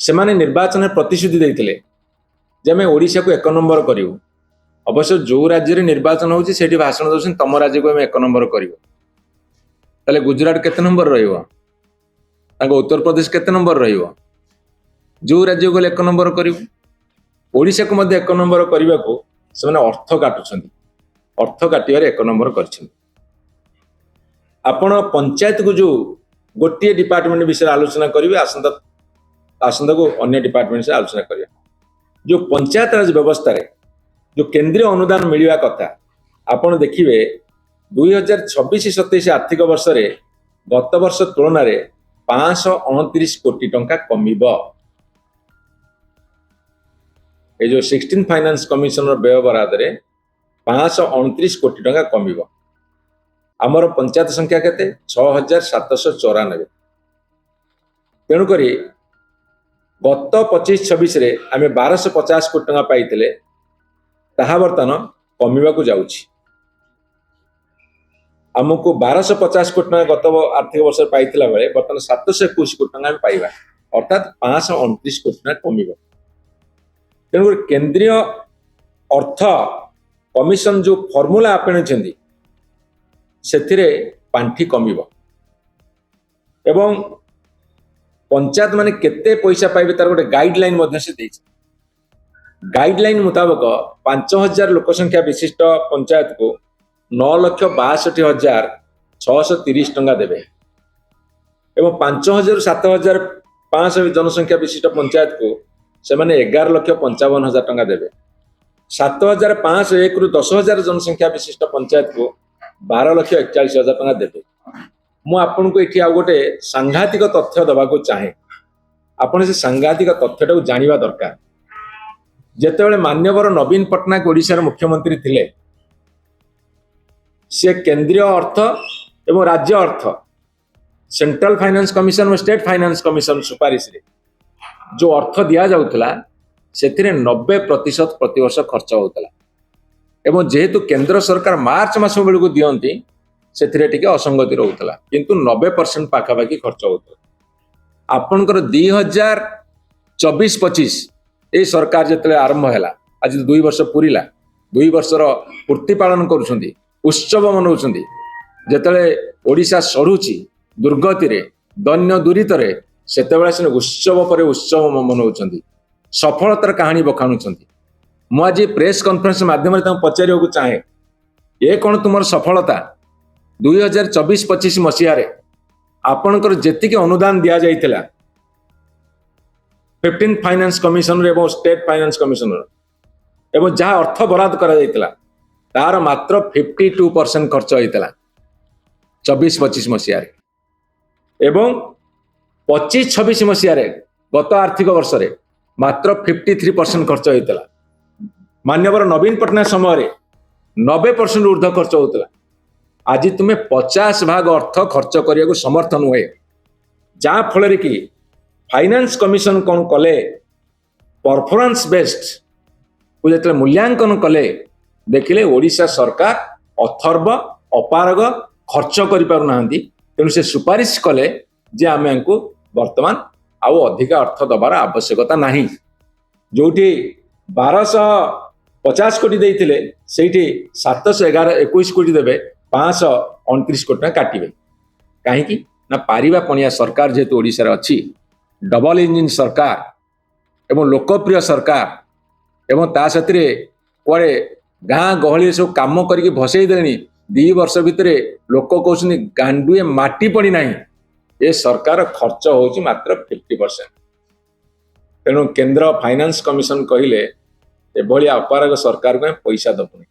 ସେମାନେ ନିର୍ବାଚନରେ ପ୍ରତିଶ୍ରୁତି ଦେଇଥିଲେ ଯେ ଆମେ ଓଡ଼ିଶାକୁ 1 ନମ୍ବର କରିବୁ। ଅବଶ୍ୟ ଯୋଉ ରାଜ୍ୟରେ ନିର୍ବାଚନ ହେଉଛି ସେଠି ଭାଷଣ ଦେଉଛନ୍ତି ତମ ରାଜ୍ୟକୁ ଆମେ 1 ନମ୍ବର କରିବୁ। ତାହେଲେ ଗୁଜରାଟ କେତେ ନମ୍ବର ରହିବ? ତାଙ୍କ ଉତ୍ତରପ୍ରଦେଶ କେତେ ନମ୍ବର ରହିବ? ଯୋଉ ରାଜ୍ୟକୁ ଗଲେ 1 ନମ୍ବର କରିବୁ। ଓଡ଼ିଶାକୁ ମଧ୍ୟ 1 ନମ୍ବର କରିବାକୁ ସେମାନେ ଅର୍ଥ କାଟୁଛନ୍ତି। ଅର୍ଥ କାଟିବାରେ 1 ନମ୍ବର କରିଛନ୍ତି। ଆପଣ ପଞ୍ଚାୟତକୁ ଯୋଉ ଗୋଟିଏ ଡିପାର୍ଟମେଣ୍ଟ ବିଷୟରେ ଆଲୋଚନା କରିବେ, ଆସନ୍ତାକୁ ଅନ୍ୟ ଡିପାର୍ଟମେଣ୍ଟ ବିଷୟରେ ଆଲୋଚନା କରିବା। ଯୋଉ ପଞ୍ଚାୟତ ରାଜ ବ୍ୟବସ୍ଥାରେ ଯୋଉ କେନ୍ଦ୍ରୀୟ ଅନୁଦାନ ମିଳିବା କଥା, ଆପଣ ଦେଖିବେ 2026-27 ଆର୍ଥିକ ବର୍ଷରେ ଗତ ବର୍ଷ ତୁଳନାରେ 529 କୋଟି ଟଙ୍କା କମିବ। ଏ ଯୋଉ 16 ଫାଇନାନ୍ସ କମିଶନର ବ୍ୟୟ ବରାଦରେ 529 କୋଟି ଟଙ୍କା କମିବ। ଆମର ପଞ୍ଚାୟତ ସଂଖ୍ୟା କେତେ? 6794। ତେଣୁକରି ଗତ 25-26ରେ ଆମେ 1250 କୋଟି ଟଙ୍କା ପାଇଥିଲେ, ତାହା ବର୍ତ୍ତମାନ କମିବାକୁ ଯାଉଛି। ଆମକୁ 1250 କୋଟି ଟଙ୍କା ଗତ ଆର୍ଥିକ ବର୍ଷରେ ପାଇଥିଲା ବେଳେ ବର୍ତ୍ତମାନ 721 କୋଟି ଟଙ୍କା ଆମେ ପାଇବା, ଅର୍ଥାତ୍ 529 କୋଟି ଟଙ୍କା କମିବ। ତେଣୁକରି କେନ୍ଦ୍ରୀୟ ଅର୍ଥ କମିଶନ ଯୋଉ ଫର୍ମୁଲା ଆପଣେଇଛନ୍ତି ସେଥିରେ ପାଣ୍ଠି କମିବ ଏବଂ ପଞ୍ଚାୟତ ମାନେ କେତେ ପଇସା ପାଇବେ ତାର ଗୋଟେ ଗାଇଡଲାଇନ ମଧ୍ୟ ସେ ଦେଇଛି। ଗାଇଡଲାଇନ ମୁତାବକ 5000 ଲୋକ ସଂଖ୍ୟା ବିଶିଷ୍ଟ ପଞ୍ଚାୟତକୁ 9,62,630 ଟଙ୍କା ଦେବେ ଏବଂ 5000 7500 ଜନସଂଖ୍ୟା ବିଶିଷ୍ଟ ପଞ୍ଚାୟତକୁ ସେମାନେ 11,55,000 ଟଙ୍କା ଦେବେ। 7501 ରୁ 10,000 ଜନସଂଖ୍ୟା ବିଶିଷ୍ଟ ପଞ୍ଚାୟତକୁ 12,41,000 ଟଙ୍କା ଦେବେ। ମୁଁ ଆପଣଙ୍କୁ ଏଠି ଆଉ ଗୋଟେ ସାଂଘାତିକ ତଥ୍ୟ ଦେବାକୁ ଚାହେଁ। ଆପଣ ସେ ସାଂଘାତିକ ତଥ୍ୟଟାକୁ ଜାଣିବା ଦରକାର। ଯେତେବେଳେ ମାନ୍ୟବର ନବୀନ ପଟ୍ଟନାୟକ ଓଡ଼ିଶାର ମୁଖ୍ୟମନ୍ତ୍ରୀ ଥିଲେ, ସେ କେନ୍ଦ୍ରୀୟ ଅର୍ଥ ଏବଂ ରାଜ୍ୟ ଅର୍ଥ, ସେଣ୍ଟ୍ରାଲ ଫାଇନାନ୍ସ କମିଶନ ଓ ଷ୍ଟେଟ୍ ଫାଇନାନ୍ସ କମିଶନ ସୁପାରିଶରେ ଯୋଉ ଅର୍ଥ ଦିଆଯାଉଥିଲା ସେଥିରେ 90% ପ୍ରତିବର୍ଷ ଖର୍ଚ୍ଚ ହେଉଥିଲା ଏବଂ ଯେହେତୁ କେନ୍ଦ୍ର ସରକାର ମାର୍ଚ୍ଚ ମାସ ବେଳକୁ ଦିଅନ୍ତି ସେଥିରେ ଟିକେ ଅସଙ୍ଗତି ରହୁଥିଲା, କିନ୍ତୁ 90% ପାଖାପାଖି ଖର୍ଚ୍ଚ ହେଉଥିଲା। ଆପଣଙ୍କର 2024-25 এই ସରକାର ଯେତେବେଳେ ଆରମ୍ଭ ହେଲା, ଆଜି 2 ବର୍ଷ ପୁରିଲା, 2 ବର୍ଷର ପୂର୍ତ୍ତି ପାଳନ କରୁଛନ୍ତି, ଉତ୍ସବ ମନାଉଛନ୍ତି। ଯେତେବେଳେ ଓଡ଼ିଶା ସଢୁଛି ଦୁର୍ଗତିରେ, ଦୈନ୍ୟ ଦୂରିତରେ, ସେତେବେଳେ ସେ ଉତ୍ସବ ପରେ ଉତ୍ସବ ମନାଉଛନ୍ତି, ସଫଳତାର କାହାଣୀ ବଖାଣୁଛନ୍ତି। ମୁଁ ଆଜି ପ୍ରେସ୍ କନଫରେନ୍ସ ମାଧ୍ୟମରେ ତାଙ୍କୁ ପଚାରିବାକୁ ଚାହେଁ, ଏ କ'ଣ ତୁମର ସଫଳତା? 2024-25 ମସିହାରେ ଆପଣଙ୍କର ଯେତିକି ଅନୁଦାନ ଦିଆଯାଇଥିଲା 15 ଫାଇନାନ୍ସ କମିଶନର ଏବଂ ଷ୍ଟେଟ୍ ଫାଇନାନ୍ସ କମିଶନର ଏବଂ ଯାହା ଅର୍ଥ ବରାଦ କରାଯାଇଥିଲା ତାର ମାତ୍ର 52% ଖର୍ଚ୍ଚ ହୋଇଥିଲା 24-25 ମସିହାରେ ଏବଂ 25-26 ମସିହାରେ ଗତ ଆର୍ଥିକ ବର୍ଷରେ ମାତ୍ର 53% ଖର୍ଚ୍ଚ ହୋଇଥିଲା। ମାନ୍ୟବର ନବୀନ ପଟ୍ଟନାୟକ ସମୟରେ 90% ଊର୍ଦ୍ଧ୍ୱ ଖର୍ଚ୍ଚ ହେଉଥିଲା। ଆଜି ତୁମେ 50% ଅର୍ଥ ଖର୍ଚ୍ଚ କରିବାକୁ ସମର୍ଥ ନୁହେଁ, ଯାହା ଫଳରେ କି ଫାଇନାନ୍ସ କମିଶନ କ'ଣ କଲେ, ପରଫର୍ମାନ୍ସ ବେସ୍ଡ କୁ ଯେତେବେଳେ ମୂଲ୍ୟାଙ୍କନ କଲେ, ଦେଖିଲେ ଓଡ଼ିଶା ସରକାର ଅଥର୍ବ ଅପାରଗ ଖର୍ଚ୍ଚ କରିପାରୁନାହାନ୍ତି। ତେଣୁ ସେ ସୁପାରିଶ କଲେ ଯେ ଆମେ ୟାଙ୍କୁ ବର୍ତ୍ତମାନ ଆଉ ଅଧିକା ଅର୍ଥ ଦେବାର ଆବଶ୍ୟକତା ନାହିଁ। ଯୋଉଠି 1250 କୋଟି ଦେଇଥିଲେ ସେଇଠି 721 କୋଟି ଦେବେ, 529 କୋଟି ଟଙ୍କା କାଟିବେ। କାହିଁକି ନା ପାରିବା ପଣିଆ ସରକାର ଯେହେତୁ ଓଡ଼ିଶାରେ ଅଛି, ଡବଲ ଇଞ୍ଜିନ ସରକାର ଏବଂ ଲୋକପ୍ରିୟ ସରକାର ଏବଂ ତା ସାଥିରେ କୁଆଡ଼େ ଗାଁ ଗହଳିରେ ସବୁ କାମ କରିକି ଭସେଇ ଦେଲେଣି। 2 ବର୍ଷ ଭିତରେ ଲୋକ କହୁଛନ୍ତି ଗାଣ୍ଡୁଏ ମାଟି ପଡ଼ି ନାହିଁ। ଏ ସରକାର ଖର୍ଚ୍ଚ ହେଉଛି ମାତ୍ର 50%। ତେଣୁ କେନ୍ଦ୍ର ଫାଇନାନ୍ସ କମିଶନ କହିଲେ ଏଭଳିଆ ଅପାରଗ ସରକାରକୁ ଆମେ ପଇସା ଦେବୁନି।